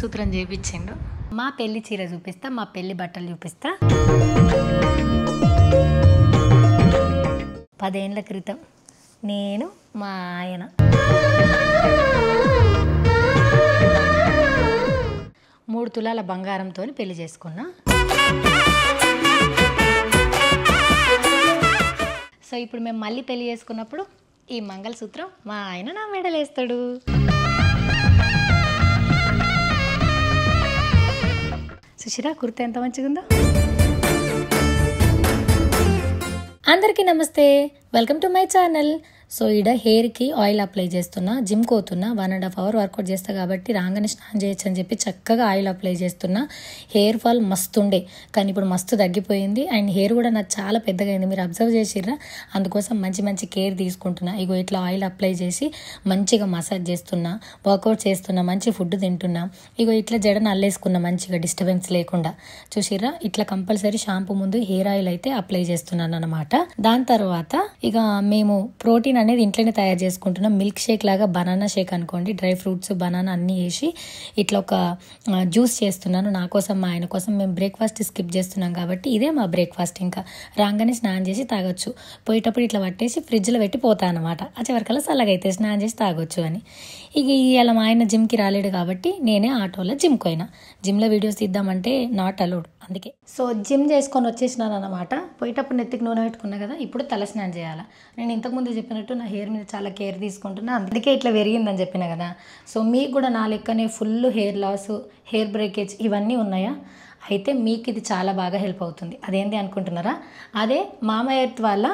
మంగళసూత్రం చేయించిండు. మా పెళ్లి చీర చూపిస్తా, మా పెళ్లి బట్టలు చూపిస్తా. 10 ఏళ్ల క్రితం నేను మా ఆయన 3 తులాల బంగారంతో పెళ్లి చేసుకున్నా. సో ఇప్పుడు మేము మళ్ళీ పెళ్లి చేసుకున్నప్పుడు ఈ మంగళసూత్రం మా ఆయన నా మెడలో వేస్తాడు. సుశీరా కుర్తా ఎంత మంచిగా ఉందో. అందరికీ నమస్తే, welcome to my channel. So ఈడ హెయిర్కి ఆయిల్ అప్లై చేస్తున్నా, జిమ్ కోతున్నా. 1.5 hours వర్కౌట్ చేస్తా కాబట్టి రాగానే స్నానం చేయొచ్చు అని చెప్పి చక్కగా ఆయిల్ అప్లై చేస్తున్నా. హెయిర్ ఫాల్ మస్తు ఉండే, కానీ ఇప్పుడు మస్తు తగ్గిపోయింది. అండ్ హెయిర్ కూడా నాకు చాలా పెద్దగా అయింది, మీరు అబ్జర్వ్ చేసిర్రా. అందుకోసం మంచి కేర్ తీసుకుంటున్నా. ఇగో ఇట్లా ఆయిల్ అప్లై చేసి మంచిగా మసాజ్ చేస్తున్నా, వర్కౌట్ చేస్తున్నా, మంచి ఫుడ్ తింటున్నా. ఇగో ఇట్లా జడను అల్లేసుకున్నా మంచిగా డిస్టర్బెన్స్ లేకుండా. చూసిర్రా, ఇట్లా కంపల్సరీ షాంపూ ముందు హెయిర్ ఆయిల్ అయితే అప్లై చేస్తున్నాను అనమాట. దాని తర్వాత ఇక మేము ప్రోటీన్ అనేది ఇంట్లోనే తయారు చేసుకుంటున్నాం. మిల్క్ షేక్ లాగా, బనానా షేక్ అనుకోండి. డ్రై ఫ్రూట్స్, బనానా అన్నీ వేసి ఇట్లా ఒక జ్యూస్ చేస్తున్నాను నా కోసం, మా ఆయన కోసం. మేము బ్రేక్ఫాస్ట్ స్కిప్ చేస్తున్నాం కాబట్టి ఇదే మా బ్రేక్ఫాస్ట్. ఇంకా రాగానే స్నానం చేసి తాగొచ్చు. పోయేటప్పుడు ఇట్లా పట్టేసి ఫ్రిడ్జ్లో పెట్టి పోతా అనమాట. చివరికల్లా చల్లగా అయితే స్నానం చేసి తాగొచ్చు అని. ఇక ఇలా మా ఆయన జిమ్కి రాలేడు కాబట్టి నేనే ఆటోలో జిమ్కి పోయినా. జిమ్లో వీడియోస్ తీద్దామంటే నాట్ అలౌడ్, అందుకే. సో జిమ్ చేసుకొని వచ్చేసినాను అనమాట. పోయేటప్పుడు నెత్తికి నూనె పెట్టుకున్నా కదా, ఇప్పుడు తల స్నానం చేయాలి. నేను ఇంతకుముందు చెప్పినట్టు నా హెయిర్ మీద చాలా కేర్ తీసుకుంటున్నా, అందుకే ఇట్లా పెరిగిందని చెప్పిన కదా. సో మీకు కూడా నా లెక్కనే full hair loss, hair breakage ఇవన్నీ ఉన్నాయా? అయితే మీకు ఇది చాలా బాగా హెల్ప్ అవుతుంది. అదేంటి అనుకుంటున్నారా? అదే మామా ఎర్త్ వాళ్ళ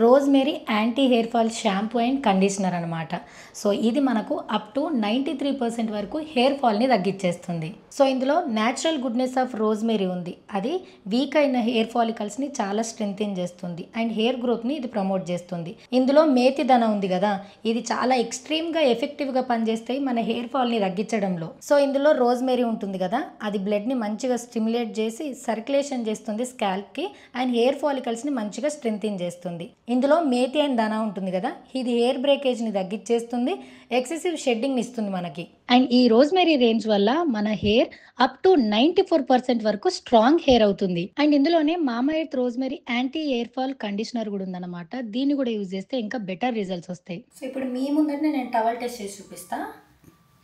rosemary anti hair fall shampoo and conditioner అనమాట. సో ఇది మనకు అప్ టు 93% వరకు హెయిర్ ఫాల్ని తగ్గించేస్తుంది. సో ఇందులో న్యాచురల్ గుడ్నెస్ ఆఫ్ రోజ్మెరీ ఉంది. అది వీక్ అయిన హెయిర్ ఫాలికల్స్ని చాలా స్ట్రెంథెన్ చేస్తుంది అండ్ హెయిర్ గ్రోత్ని ఇది ప్రమోట్ చేస్తుంది. ఇందులో మేతి దన ఉంది కదా, ఇది చాలా ఎక్స్ట్రీమ్గా ఎఫెక్టివ్గా పనిచేస్తాయి మన హెయిర్ ఫాల్ని తగ్గించడంలో. సో ఇందులో రోజ్మెరీ ఉంటుంది కదా, అది బ్లడ్ని మంచిగా స్టిమ్యులేట్ చేసి సర్క్యులేషన్ చేస్తుంది స్కాల్ప్కి అండ్ హెయిర్ ఫాలికల్స్ని మంచిగా స్ట్రెంథెన్ చేస్తుంది. ఇందులో మేతి అండ్ దానా ఉంటుంది కదా, ఇది హెయిర్ బ్రేకేజ్ని తగ్గించేస్తుంది, ఎక్సెసివ్ షెడ్డింగ్ని ఇస్తుంది మనకి. అండ్ ఈ రోజ్మెరీ రేంజ్ వల్ల మన హెయిర్ అప్ టు 94% వరకు స్ట్రాంగ్ హెయిర్ అవుతుంది. అండ్ ఇందులోనే మామా earth rosemary anti hair fall conditioner కూడా ఉందన్నమాట. దీన్ని కూడా యూజ్ చేస్తే ఇంకా బెటర్ రిజల్ట్స్ వస్తాయి. సో ఇప్పుడు మీ ముందరనే నేను టవల్ టెస్ట్ చేసి చూపిస్తా.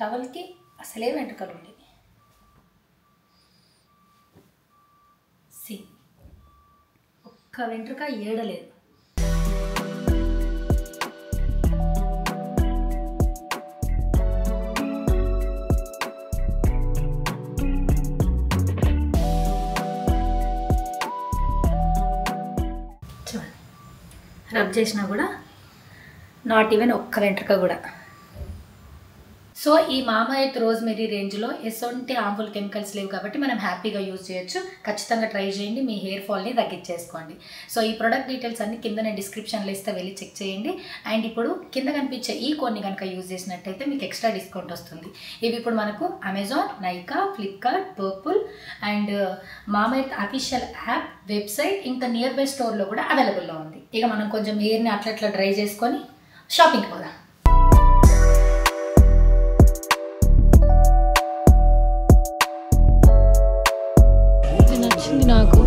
టవల్కి అసలే వెంట్రుకలు ఉండి ఒక్క వెంట్రుక ఏడలేదు. రబ్ చేసినా కూడా నాట్ ఈవెన్ ఒక్క వెంట్రుక కూడా. సో ఈ మామా ఎర్త్ రోజ్మెరీ రేంజ్లో ఎసొంటి హార్మ్ఫుల్ కెమికల్స్ లేవు కాబట్టి మనం హ్యాపీగా యూజ్ చేయొచ్చు. ఖచ్చితంగా ట్రై చేయండి, మీ హెయిర్ ఫాల్ని తగ్గించేసుకోండి. సో ఈ ప్రొడక్ట్ డీటెయిల్స్ అన్ని కింద నేను డిస్క్రిప్షన్లో ఇస్తే వెళ్ళి చెక్ చేయండి. అండ్ ఇప్పుడు కింద కనిపించే ఈ కొన్ని కనుక యూజ్ చేసినట్టయితే మీకు ఎక్స్ట్రా డిస్కౌంట్ వస్తుంది. ఇవి ఇప్పుడు మనకు Amazon, Nykaa, Flipkart, purple and మామా ఎర్త్ అఫీషియల్ యాప్, వెబ్సైట్, ఇంకా నియర్ బై స్టోర్లో కూడా అవైలబుల్లో ఉంది. ఇక మనం కొంచెం హెయిర్ని అట్లా డ్రై చేసుకొని షాపింగ్కి పోదాం. నచ్చింది నాకు.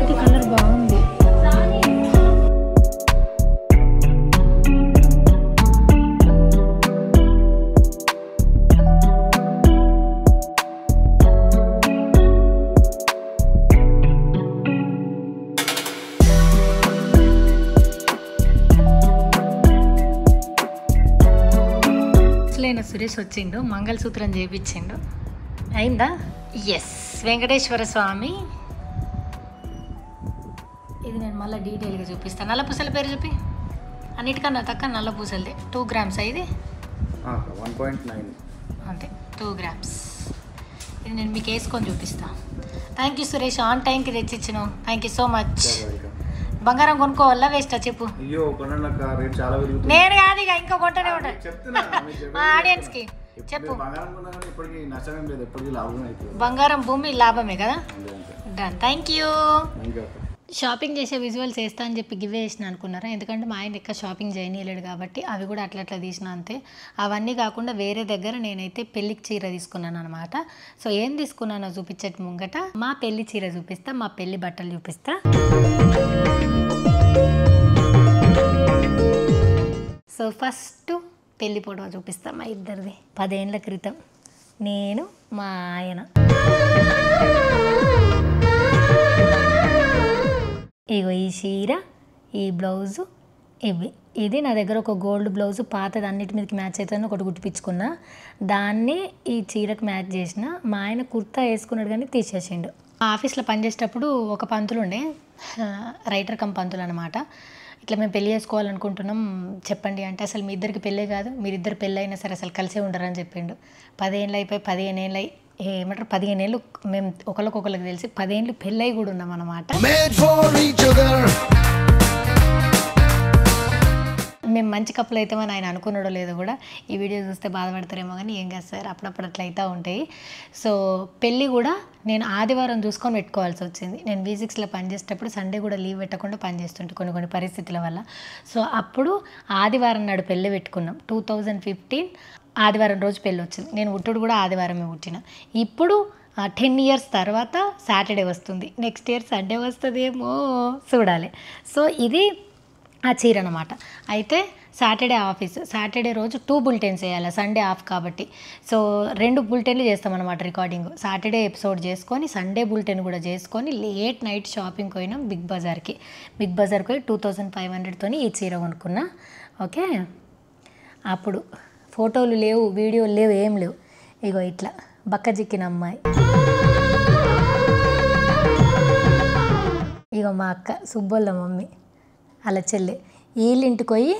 ఇది కలర్ బాగుంది. సురేష్ వచ్చిండు, మంగళసూత్రం చేయించిండు. అయిందా? ఎస్, వెంకటేశ్వర స్వామి. ఇది నేను మళ్ళీ డీటెయిల్గా చూపిస్తాను. నల్ల పూసల పేరు చెప్పి. అన్నిటికన్నా తక్కువ నల్ల పూసలదే. 2 grams ఇది 1.9 అంతే, 2 grams. ఇది నేను మీకు వేసుకొని చూపిస్తాను. థ్యాంక్ యూ సురేష్, ఆన్ టైంకి తెచ్చిచ్చినావు. Thank you so much. బంగారం కొనుక్కోవాలా వేస్టా చెప్పు. నేను కాదు, ఇక ఇంకా కొంటనే ఉంటాను మా ఆడియన్స్కి చెప్పు. బంగారం భూమి లాభమే కదా. Done, thank you. షాపింగ్ చేసే విజువల్స్ వేస్తా అని చెప్పి గివ్ వేసిన అనుకున్నారా? ఎందుకంటే మా ఆయన ఎక్క షాపింగ్ చేయనీయలేడు కాబట్టి అవి కూడా అట్లా తీసిన అంతే. అవన్నీ కాకుండా వేరే దగ్గర నేనైతే పెళ్ళికి చీర తీసుకున్నాను అనమాట. సో ఏం తీసుకున్నానో చూపించట ముంగట మా పెళ్లి చీర చూపిస్తా, మా పెళ్లి బట్టలు చూపిస్తా. సో ఫస్ట్ పెళ్లి ఫోటో చూపిస్తా మా ఇద్దరిది. 10 ఏళ్ల క్రితం నేను మా ఆయన. ఇగో ఈ చీర, ఈ బ్లౌజు, ఇది నా దగ్గర ఒక గోల్డ్ బ్లౌజు పాతది అన్నిటి మీదకి మ్యాచ్ అవుతుందని ఒకటి కుట్టిపించుకున్నా. దాన్ని ఈ చీరకు మ్యాచ్ చేసిన. మా ఆయన కుర్తా వేసుకున్నాడు కానీ తీసేసిండు. మా ఆఫీస్లో పనిచేసేటప్పుడు ఒక పంతులు ఉండే, రైటర్ కమ్ పంతులు అనమాట. ఇట్లా మేము పెళ్ళి చేసుకోవాలనుకుంటున్నాం చెప్పండి అంటే, అసలు మీ ఇద్దరికి పెళ్ళే కాదు, మీరిద్దరు పెళ్ళి అయినా సరే అసలు కలిసే ఉండరని చెప్పిండు. 10 ఏళ్ళు అయిపోయి 15 ఏళ్ళు ఏమంటారు 15 ఏళ్ళు మేము ఒకరికి తెలిసి 10 ఏళ్ళు పెళ్ళై కూడా ఉన్నాం అనమాట. మేము మంచి కప్పులు అవుతామని ఆయన అనుకున్నాడో లేదో కూడా ఈ వీడియో చూస్తే బాధపడతారేమో కానీ ఏం కాదు సార్, అప్పుడప్పుడు అట్లా అవుతూ ఉంటాయి. సో పెళ్ళి కూడా నేను ఆదివారం చూసుకొని పెట్టుకోవాల్సి వచ్చింది. నేను V6లో పనిచేసేటప్పుడు సండే కూడా లీవ్ పెట్టకుండా పనిచేస్తుంటే కొన్ని పరిస్థితుల వల్ల. సో అప్పుడు ఆదివారం నాడు పెళ్ళి పెట్టుకున్నాం. 2015 ఆదివారం రోజు పెళ్ళి వచ్చింది. నేను పుట్టుడు కూడా ఆదివారమే పుట్టిన. ఇప్పుడు 10 ఇయర్స్ తర్వాత సాటర్డే వస్తుంది. నెక్స్ట్ ఇయర్ సండే వస్తుందేమో చూడాలి. సో ఇది ఆ చీర అనమాట. అయితే సాటర్డే ఆఫీస్, సాటర్డే రోజు 2 బులెటిన్స్ వేయాలి, సండే ఆఫ్ కాబట్టి. సో 2 బులెటిన్లు చేస్తామన్నమాట రికార్డింగ్. సాటర్డే ఎపిసోడ్ చేసుకొని సండే బులెటిన్ కూడా చేసుకొని లేట్ నైట్ షాపింగ్కి పోయినాం బిగ్ బజార్కి పోయి 2500తోని ఈ చీర కొనుక్కున్నా. ఓకే, అప్పుడు ఫోటోలు లేవు, వీడియోలు లేవు, ఏం లేవు. ఇగో ఇట్లా బక్కజిక్కిన అమ్మాయి. ఇగో మా అక్క సుబ్బోళ్ళ మమ్మీ, అలా చెల్లె. వీళ్ళింటికి పోయి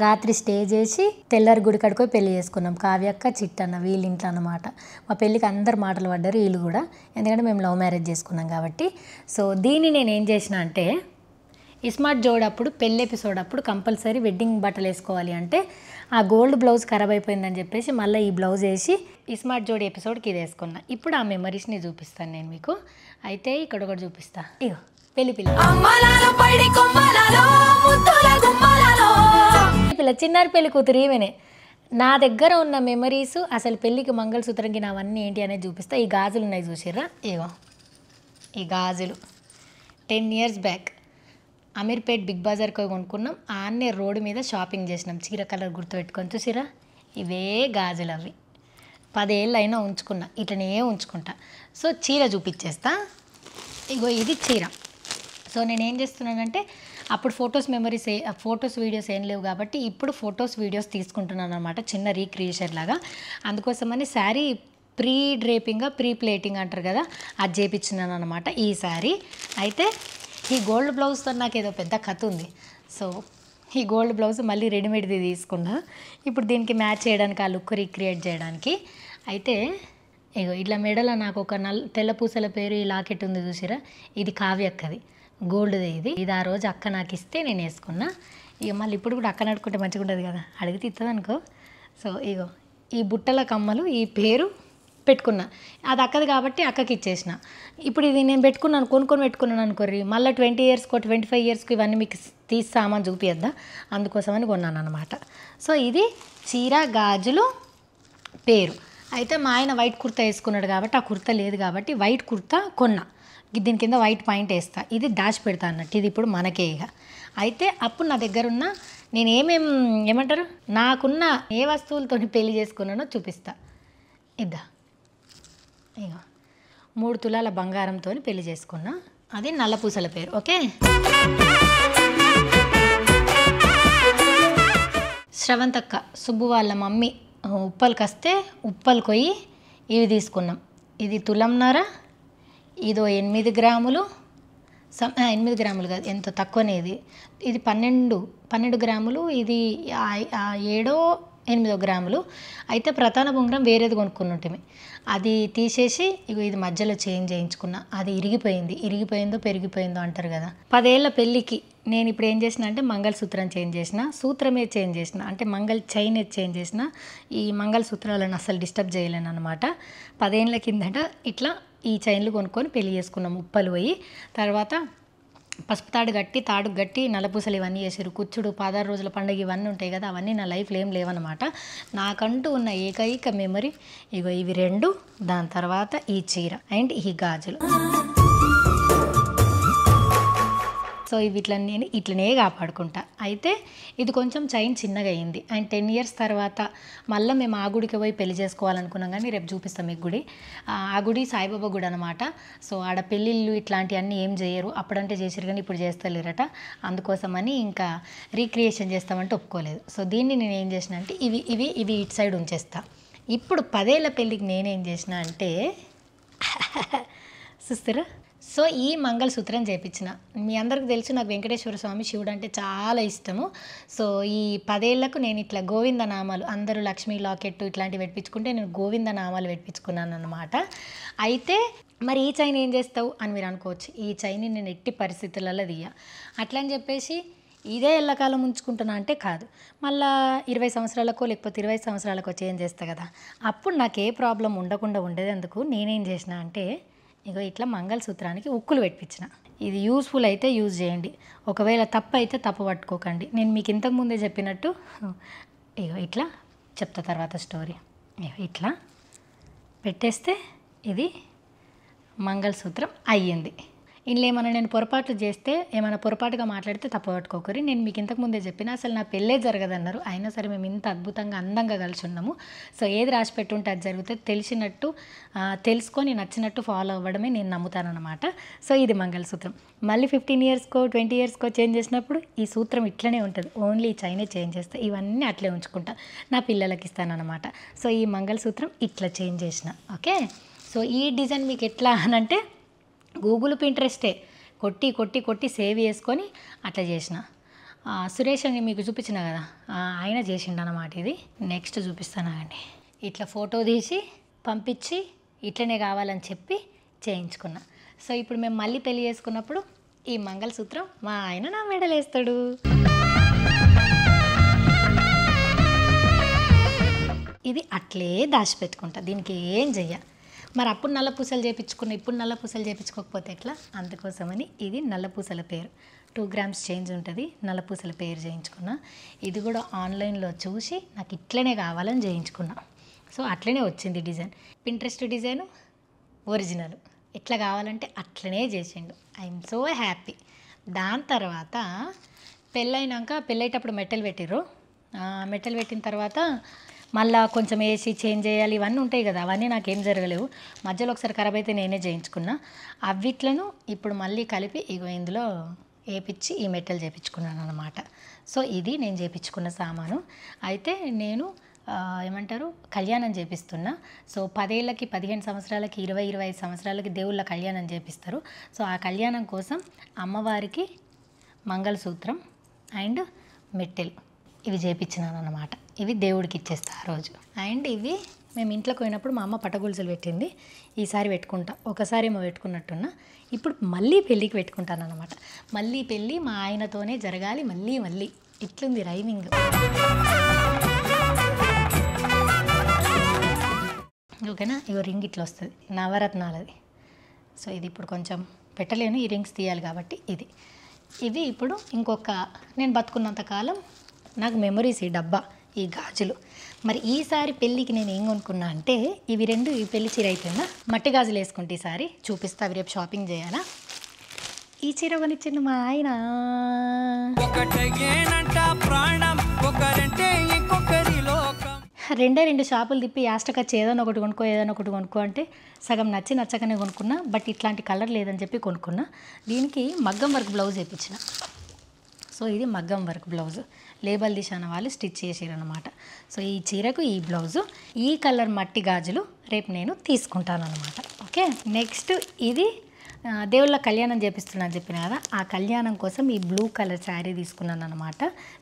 రాత్రి స్టే చేసి తెల్లారి గుడి కడుకొని పెళ్లి చేసుకున్నాం. కావ్యక్క చిట్టన్న వీళ్ళింట్లో అనమాట. మా పెళ్ళికి అందరు మాటలు పడ్డారు, వీళ్ళు కూడా, ఎందుకంటే మేము లవ్ మ్యారేజ్ చేసుకున్నాం కాబట్టి. సో దీన్ని నేను ఏం చేసిన అంటే, ఇస్మార్ట్ జోడ్ అప్పుడు పెళ్ళి ఎపిసోడ్ అప్పుడు కంపల్సరీ వెడ్డింగ్ బట్టలు వేసుకోవాలి అంటే ఆ గోల్డ్ బ్లౌజ్ ఖరాబ్ అయిపోయిందని చెప్పేసి మళ్ళీ ఈ బ్లౌజ్ వేసి ఇస్మార్ట్ జోడ్ ఎపిసోడ్కి ఇది వేసుకున్నా. ఇప్పుడు ఆ మెమరీస్ని చూపిస్తాను నేను మీకు. అయితే ఇక్కడ ఒకటి చూపిస్తా. ఇగో పెళ్లి పిల్ల చిన్నారి పెళ్లి కూతురు ఈమెనే. నా దగ్గర ఉన్న మెమరీస్, అసలు పెళ్ళికి మంగళసూత్రంకి నావన్నీ ఏంటి అనేది చూపిస్తా. ఈ గాజులు ఉన్నాయి చూసిర్రా? ఇగో ఈ గాజులు 10 ఇయర్స్ బ్యాక్ అమీర్పేట్ బిగ్ బజార్కి పోయి కొనుక్కున్నాం. ఆన్నే రోడ్డు మీద షాపింగ్ చేసినాం. చీర కలర్ గుర్తుపెట్టుకొని చూసిరా? ఇవే గాజులు అవి. 10 ఏళ్ళు అయినా ఉంచుకున్నా, ఇట్లనే ఉంచుకుంటా. సో చీర చూపించేస్తా. ఇగో ఇది చీర. సో నేనేం చేస్తున్నానంటే, అప్పుడు ఫొటోస్ వీడియోస్ ఏం లేవు కాబట్టి ఇప్పుడు ఫొటోస్ వీడియోస్ తీసుకుంటున్నాను అనమాట, చిన్న రీక్రియేషన్ లాగా. అందుకోసమని శారీ ప్రీ ప్లేటింగ్ అంటారు కదా, అది చేయించినాను అనమాట ఈ శారీ. అయితే ఈ గోల్డ్ బ్లౌజ్తో నాకు ఏదో పెద్ద కథ ఉంది. సో ఈ గోల్డ్ బ్లౌజ్ మళ్ళీ రెడీమేడ్ది తీసుకున్నా ఇప్పుడు దీనికి మ్యాచ్ చేయడానికి, ఆ లుక్ రీక్రియేట్ చేయడానికి. అయితే ఇగో ఇట్లా మెడలో నాకు ఒక తెల్ల పూసల పేరు ఈ లాకెట్ ఉంది చూసిరా? ఇది కావ్యక్కది, గోల్డ్ది. ఇది ఆ రోజు అక్క నాకు ఇస్తే నేను వేసుకున్నా. ఇక మళ్ళీ ఇప్పుడు కూడా అక్క నడుకుంటే మంచిగా ఉంటుంది కదా, అడిగితే ఇస్తుంది అనుకో. సో ఇగో ఈ బుట్టల కమ్మలు ఈ పేరు పెట్టుకున్నా. అది అక్కది కాబట్టి అక్కకి ఇచ్చేసిన. ఇప్పుడు ఇది నేను కొనుక్కొని పెట్టుకున్నాను అనుకోర్రి, మళ్ళీ 20 ఇయర్స్కో 25 ఇయర్స్కి ఇవన్నీ మీకు సామాన్ చూపియద్దా, అందుకోసమని కొన్నాను అనమాట. సో ఇది చీర గాజులు పేరు. అయితే మా ఆయన వైట్ కుర్తా వేసుకున్నాడు కాబట్టి, ఆ కుర్తా లేదు కాబట్టి వైట్ కుర్తా కొన్నా. దీని కింద వైట్ పాయింట్ వేస్తా, ఇది డాష్ పెడతా అన్నట్టు. ఇది ఇప్పుడు మనకే ఇక. అయితే అప్పుడు నా దగ్గర ఉన్న నేను ఏమంటారు నాకున్న ఏ వస్తువులతో పెళ్లి చేసుకున్నానో చూపిస్తా. ఇద్దా ఇక 3 తులాల బంగారంతో పెళ్లి చేసుకున్నా. అది నల్లపూసల పేరు. ఓకే, శ్రవంతక్క సుబ్బు వాళ్ళ మమ్మీ ఉప్పల్కి వస్తే ఉప్పల్ కొయ్యి ఇవి తీసుకున్నాం. ఇది తులంన్నర, ఇదో 8 గ్రాములు, 8 గ్రాములు కాదు, ఎంత తక్కువనే. ఇది 12 గ్రాములు, ఇది 7-8 గ్రాములు. అయితే ప్రధాన ఉంగరం వేరేది కొనుక్కుని ఉంటుంది, అది తీసేసి ఇగో ఇది మధ్యలో చేంజ్ చేయించుకున్నా. అది ఇరిగిపోయిందో పెరిగిపోయిందో అంటారు కదా. 10 ఏళ్ల పెళ్ళికి నేను ఇప్పుడు ఏం చేసిన అంటే మంగళసూత్రం చేంజ్ చేసిన, సూత్రమే చేంజ్ చేసిన, అంటే చైన్ చేంజ్ చేసిన. ఈ మంగళసూత్రాలను అసలు డిస్టర్బ్ చేయలేను అనమాట. 10 ఏళ్ళ కిందట ఇట్లా ఈ చైన్లు కొనుక్కొని పెళ్లి చేసుకున్నాం ఉప్పలు పోయి. తర్వాత పసుపు తాడు గట్టి నల్లపూసలు ఇవన్నీ చేసారు. కూర్చుడు 16 రోజుల పండుగ ఇవన్నీ ఉంటాయి కదా, అవన్నీ నా లైఫ్లో ఏం లేవన్నమాట. నాకంటూ ఉన్న ఏకైక మెమరీ ఇగో ఇవి 2, దాని తర్వాత ఈ చీర అండ్ ఈ గాజులు. సో ఇవి ఇట్లనే కాపాడుకుంటా. అయితే ఇది కొంచెం చైన్ చిన్నగా అయింది అండ్ 10 years తర్వాత మళ్ళీ మేము ఆ గుడికి పోయి పెళ్లి చేసుకోవాలనుకున్నాం, కానీ రేపు చూపిస్తాం మీకు గుడి. ఆ గుడి సాయిబాబా గుడి అనమాట. సో ఆడ పెళ్ళిళ్ళు ఇట్లాంటివన్నీ ఏం చేయరు, అప్పుడంటే చేసారు కానీ ఇప్పుడు చేస్తలేరట. అందుకోసమని ఇంకా రీక్రియేషన్ చేస్తామంటే ఒప్పుకోలేదు. సో దీన్ని నేను ఏం చేసిన అంటే ఇవి ఇటు సైడ్ ఉంచేస్తా. ఇప్పుడు 10 ఏళ్ల పెళ్ళికి నేనేం చేసిన అంటే చూస్తారా, సో ఈ మంగళసూత్రం చేయించిన. మీ అందరికి తెలుసు నాకు వెంకటేశ్వర స్వామి శివుడు అంటే చాలా ఇష్టము. సో ఈ 10 ఏళ్లకు నేను ఇట్లా గోవింద నామాలు, అందరూ లక్ష్మీ లాకెట్టు ఇట్లాంటివి పెట్టించుకుంటే నేను గోవింద నామాలు పెట్టించుకున్నాను అనమాట. అయితే మరి ఈ చైన్ ఏం చేస్తావు అని మీరు అనుకోవచ్చు. ఈ చైన్ నేను ఎట్టి పరిస్థితులలో అట్లా అని చెప్పేసి ఇదే ఎల్లకాలం ఉంచుకుంటున్నా అంటే కాదు, మళ్ళీ 20 సంవత్సరాలకో లేకపోతే 25 సంవత్సరాలకో చేంజ్ చేస్తా కదా, అప్పుడు నాకు ఏ ప్రాబ్లం ఉండకుండా ఉండేందుకు నేనేం చేసిన అంటే ఇగో ఇట్లా మంగళసూత్రానికి ఉక్కులు పెట్టించిన. ఇది యూస్ఫుల్ అయితే యూజ్ చేయండి, ఒకవేళ తప్పు అయితే తప్పు పట్టుకోకండి. నేను మీకు ఇంతకుముందే చెప్పినట్టు ఇగో ఇట్లా చెప్తా తర్వాత స్టోరీ. ఇగో ఇట్లా పెట్టేస్తే ఇది మంగళసూత్రం అయ్యింది. ఇందులో ఏమైనా నేను పొరపాట్లు చేస్తే, ఏమైనా పొరపాటుగా మాట్లాడితే తప్పు పట్టుకోకరి. నేను మీకు ఇంతకుముందే చెప్పిన అసలు నా పెళ్ళే జరగదన్నారు, అయినా సరే మేము ఇంత అద్భుతంగా అందంగా కలిసి ఉన్నాము. సో ఏది రాసి పెట్టుంటే అది జరుగుతుంది, తెలిసినట్టు తెలుసుకొని నచ్చినట్టు ఫాలో అవ్వడమే నేను నమ్ముతానన్నమాట. సో ఇది మంగళసూత్రం. మళ్ళీ 15 yearsకో 20 yearsకో చేంజ్ చేసినప్పుడు ఈ సూత్రం ఇట్లనే ఉంటుంది, ఓన్లీ ఈ చైనే చేంజ్ చేస్తా. ఇవన్నీ అట్లే ఉంచుకుంటా, నా పిల్లలకి ఇస్తానన్నమాట. సో ఈ మంగళసూత్రం ఇట్లా చేంజ్ చేసిన. ఓకే, సో ఈ డిజైన్ మీకు ఎట్లా అనంటే గూగుల్ పింట్రెస్టే కొట్టి సేవ్ చేసుకొని అట్లా చేసిన. సురేష్ అని మీకు చూపించిన కదా, ఆయన చేసిండు అన్నమాట. ఇది నెక్స్ట్ చూపిస్తానండి. ఇట్లా ఫోటో తీసి పంపించి ఇట్లనే కావాలని చెప్పి చేయించుకున్నా. సో ఇప్పుడు మేము మళ్ళీ పెళ్లి చేసుకున్నప్పుడు ఈ మంగళసూత్రం మా ఆయన నా మెడలో వేస్తాడు. ఇది అట్లే దాచిపెట్టుకుంటా, దీనికి ఏం చెయ్య. మరి అప్పుడు నల్ల పూసలు చేయించుకున్నా, ఇప్పుడు నల్ల పూసలు చేయించుకోకపోతే ఎట్లా, అందుకోసమని ఇది నల్ల పూసల పేరు. 2 grams చేంజ్ ఉంటుంది, నల్ల పూసల పేరు చేయించుకున్నా. ఇది కూడా ఆన్లైన్లో చూసి నాకు ఇట్లనే కావాలని చేయించుకున్నా. సో అట్లనే వచ్చింది డిజైన్. పింట్రెస్ట్ డిజైను ఒరిజినల్, ఎట్లా కావాలంటే అట్లనే చేసిండు. I'm so happy. దాని తర్వాత పెళ్ళేటప్పుడు మెట్టలు పెట్టిర్రు. మెట్టలు పెట్టిన తర్వాత మళ్ళీ కొంచెం వేసి చేంజ్ చేయాలి, ఇవన్నీ ఉంటాయి కదా, అవన్నీ నాకేం జరగలేవు. మధ్యలో ఒకసారి ఖరాబ్ అయితే నేనే చేయించుకున్నా. అవిట్లను ఇప్పుడు మళ్ళీ కలిపి ఇగో ఇందులో వేపించి ఈ మెట్టలు చేయించుకున్నాను అనమాట. సో ఇది నేను చేయించుకున్న సామాను. అయితే నేను ఏమంటారు కళ్యాణం చేపిస్తున్నా. సో 10 ఏళ్ళకి 15 సంవత్సరాలకి 20-25 సంవత్సరాలకి దేవుళ్ళ కళ్యాణం చేపిస్తారు. సో ఆ కళ్యాణం కోసం అమ్మవారికి మంగళసూత్రం అండ్ మెట్టెలు ఇవి చేయించినాను అనమాట. ఇవి దేవుడికి ఇచ్చేస్తా ఆ రోజు. అండ్ ఇవి మేము ఇంట్లోకి పోయినప్పుడు మా అమ్మ పటగొలుసులు పెట్టింది, ఈసారి పెట్టుకుంటా. ఒకసారి ఏమో పెట్టుకున్నట్టున్నా, ఇప్పుడు మళ్ళీ పెళ్ళికి పెట్టుకుంటాను అనమాట. మళ్ళీ పెళ్ళి మా ఆయనతోనే జరగాలి, మళ్ళీ ఇట్లుంది రైమింగ్. ఓకేనా, ఇగో రింగ్ ఇట్లా వస్తుంది, నవరత్నాలది. సో ఇది ఇప్పుడు కొంచెం పెట్టలేను, ఈ రింగ్స్ తీయాలి కాబట్టి ఇవి ఇప్పుడు నేను బతుకున్నంత కాలం నాకు మెమరీస్ ఈ డబ్బా, ఈ గాజులు. మరి ఈసారి పెళ్ళికి నేను ఏం కొనుక్కున్నా అంటే ఇవి 2, ఈ పెళ్లి చీర అయిపోయిందా, మట్టి గాజులు వేసుకుంటే ఈసారి చూపిస్తా. అవి రేపు షాపింగ్ చేయాలా. ఈ చీర కొనిచ్చిండు మా ఆయన. రెండే 2 షాపులు తిప్పి యాస్టకొచ్చి ఏదైనా ఒకటి కొనుక్కో అంటే సగం నచ్చకనే కొనుక్కున్నా. బట్ ఇట్లాంటి కలర్ లేదని చెప్పి కొనుక్కున్నా. దీనికి మగ్గం వర్క్ బ్లౌజ్ వేయించిన. సో ఇది మగ్గం వర్క్ బ్లౌజ్, లేబల్ దిశాన వాళ్ళు స్టిచ్ చేసారనమాట. సో ఈ చీరకు ఈ బ్లౌజు, ఈ కలర్ మట్టి గాజులు రేపు నేను తీసుకుంటాను అనమాట. ఓకే, నెక్స్ట్ ఇది దేవుళ్ళ కళ్యాణం చేపిస్తున్నాను చెప్పిన కదా, ఆ కళ్యాణం కోసం ఈ బ్లూ కలర్ శారీ తీసుకున్నాను అనమాట,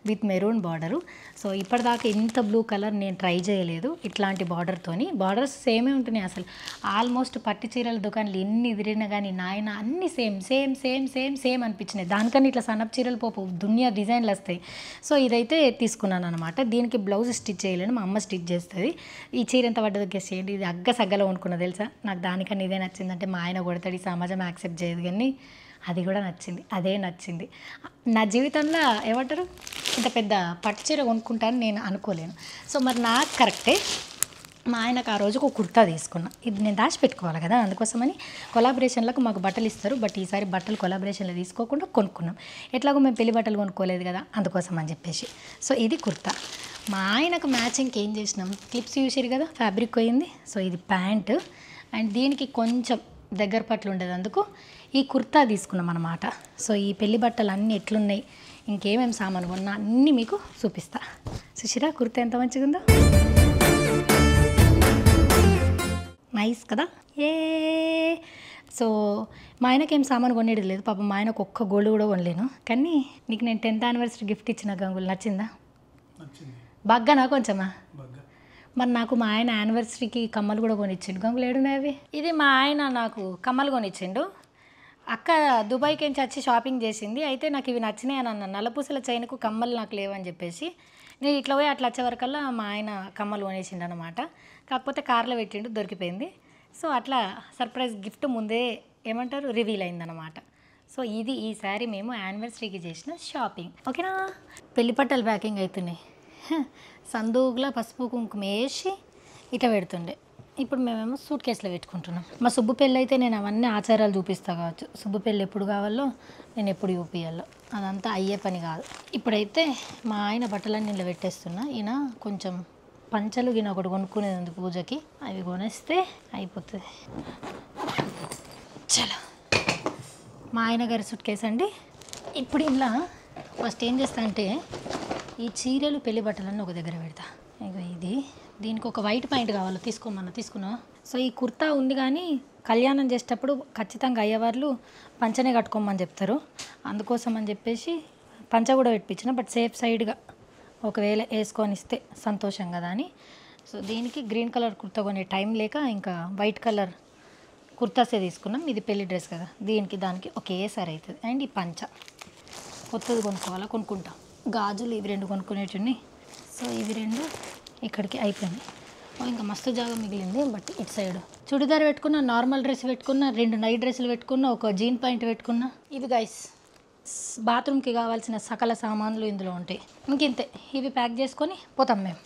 విత్ మెరూన్ బార్డరు. సో ఇప్పటిదాకా ఇంత బ్లూ కలర్ నేను ట్రై చేయలేదు. ఇట్లాంటి బార్డర్తోని, బార్డర్స్ సేమే ఉంటున్నాయి అసలు. ఆల్మోస్ట్ పట్టు చీరల దుకాణాలు ఎన్ని ఎదిరినా కానీ నాయన అన్నీ సేమ్ అనిపించినాయి. దానికన్నా ఇట్లా సన్నపు చీరలు పోపు దునియా డిజైన్లు వస్తాయి. సో ఇదైతే తీసుకున్నాను అనమాట. దీనికి బ్లౌజ్ స్టిచ్ చేయలేను, మా అమ్మ స్టిచ్ చేస్తుంది. ఈ చీర ఎంత పడ్డదో గెస్ చేయండి. ఇది అగ్గ సగ్గలో కొనుక్కున్నా తెలుసా. నాకు దానికన్నా ఇదే నచ్చిందంటే మా ఆయన కొడతాడు, ఈ సమాజం యాక్సెప్ట్ చేయదు, కానీ అది కూడా నచ్చింది, అదే నచ్చింది. నా జీవితంలో ఏమంటారు ఇంత పెద్ద పట్టు చీర కొనుక్కుంటానని నేను అనుకోలేను. సో మరి నాకు కరెక్టే. మా ఆయనకు ఆ రోజుకు ఒక కుర్తా తీసుకున్నా. ఇది నేను దాచిపెట్టుకోవాలి కదా, అందుకోసమని కొలాబరేషన్లకు మాకు బట్టలు ఇస్తారు. బట్ ఈసారి బట్టలు కొలాబరేషన్లో తీసుకోకుండా కొనుక్కున్నాం. ఎట్లాగో మేము పెళ్లి బట్టలు కొనుక్కోలేదు కదా, అందుకోసం అని చెప్పేసి. సో ఇది కుర్తా. మా ఆయనకు మ్యాచింగ్కి ఏం చేసినాం, క్లిప్స్ చూసారు కదా, ఫ్యాబ్రిక్ పోయింది. సో ఇది ప్యాంటు అండ్ దీనికి కొంచెం దగ్గర పట్లు ఉండేందుకు ఈ కుర్తా తీసుకున్నాం అన్నమాట. సో ఈ పెళ్లి బట్టలు అన్నీ ఎట్లున్నాయి, ఇంకేమేమి సామాను కొన్నా అన్నీ మీకు చూపిస్తా. సుశీరా కుర్తా ఎంత మంచిగా ఉందో, నైస్ కదా. సో మా ఆయనకి ఏం సామాను కొనేది లేదు పాపం. మా ఆయనకు ఒక్క గోల్డ్ కూడా కొనలేను. కానీ నీకు నేను 10th యానివర్సరీ గిఫ్ట్ ఇచ్చిన గంగులు నచ్చిందా? బాగా కొంచెమా? మరి నాకు మా ఆయన యానివర్సరీకి కమ్మలు కూడా కొనిచ్చిండు. గంగులు ఏడున్నాయి అవి? ఇది మా ఆయన నాకు కమ్మలు కొనిచ్చిండు. అక్క దుబాయ్కి నుంచి వచ్చి షాపింగ్ చేసింది. అయితే నాకు ఇవి నచ్చినాయి అని అన్న, నల్లపూసల చైన్కు కమ్మలు నాకు లేవని చెప్పేసి నేను ఇట్లా పోయి అట్లా వచ్చే వరకల్లా మా ఆయన కమ్మలు కొనేసిండు అనమాట. కాకపోతే కార్లో పెట్టిండు, దొరికిపోయింది. సో అట్లా సర్ప్రైజ్ గిఫ్ట్ ముందే ఏమంటారు రివీల్ అయిందనమాట. సో ఇది ఈసారి మేము యానివర్సరీకి చేసిన షాపింగ్. ఓకేనా? పెళ్లి పట్టలు ప్యాకింగ్ అవుతున్నాయి. సందూగులా పసుపు కుంకుమ వేసి ఇట్లా పెడుతుండే. ఇప్పుడు మేమేమో సూట్ కేసులో పెట్టుకుంటున్నాం. మా సుబ్బు పెళ్ళి అయితే నేను అవన్నీ ఆచారాలు చూపిస్తా కావచ్చు. సుబ్బు పెళ్ళి ఎప్పుడు కావాలో నేను ఎప్పుడు చూపించాలో అదంతా అయ్యే పని కాదు. ఇప్పుడైతే మా ఆయన బట్టలన్నీ ఇలా పెట్టేస్తున్నా. ఈయన కొంచెం పంచలు గిన ఒకటి కొనుక్కునేది ఉంది పూజకి, అవి కొనేస్తే అయిపోతుంది. చలో మా ఆయన గారి సూట్ కేసు అండి. ఇప్పుడు ఇలా ఫస్ట్ ఏం చేస్తా అంటే ఈ చీరలు పెళ్లి బట్టలన్నీ ఒక దగ్గర పెడతా. ఇక ఇది దీనికి ఒక వైట్ పాయింట్ కావాలి, తీసుకున్నా. సో ఈ కుర్తా ఉంది కానీ కళ్యాణం చేసేటప్పుడు ఖచ్చితంగా అయ్యవార్లు పంచనే కట్టుకోమని చెప్తారు. అందుకోసం అని చెప్పేసి పంచ కూడా పెట్టించిన. బట్ సేఫ్ సైడ్గా ఒకవేళ వేసుకొని ఇస్తే సంతోషం కదా అని. సో దీనికి గ్రీన్ కలర్ కుర్తా కొనే టైం లేక ఇంకా వైట్ కలర్ కుర్తాసే తీసుకున్నాం. ఇది పెళ్లి డ్రెస్ కదా, దీనికి దానికి ఒకేసారి అవుతుంది. అండ్ ఈ పంచ కొత్తది కొనుక్కుంటాం. గాజులు ఇవి 2 కొనుక్కునేటివి. సో ఇవి 2 ఇక్కడికి అయిపోయినాయి. ఇంకా మస్తు జాగా మిగిలింది. బట్ ఇటు సైడ్ చుడిదార్ పెట్టుకున్నా, నార్మల్ డ్రెస్ పెట్టుకున్నా, 2 నైట్ డ్రెస్సులు పెట్టుకున్నా, ఒక జీన్ పాయింట్ పెట్టుకున్నా. ఇవి గైస్ బాత్రూమ్కి కావాల్సిన సకల సామాన్లు ఇందులో ఉంటాయి. ఇంకింతే, ఇవి ప్యాక్ చేసుకొని పోతాం మేము.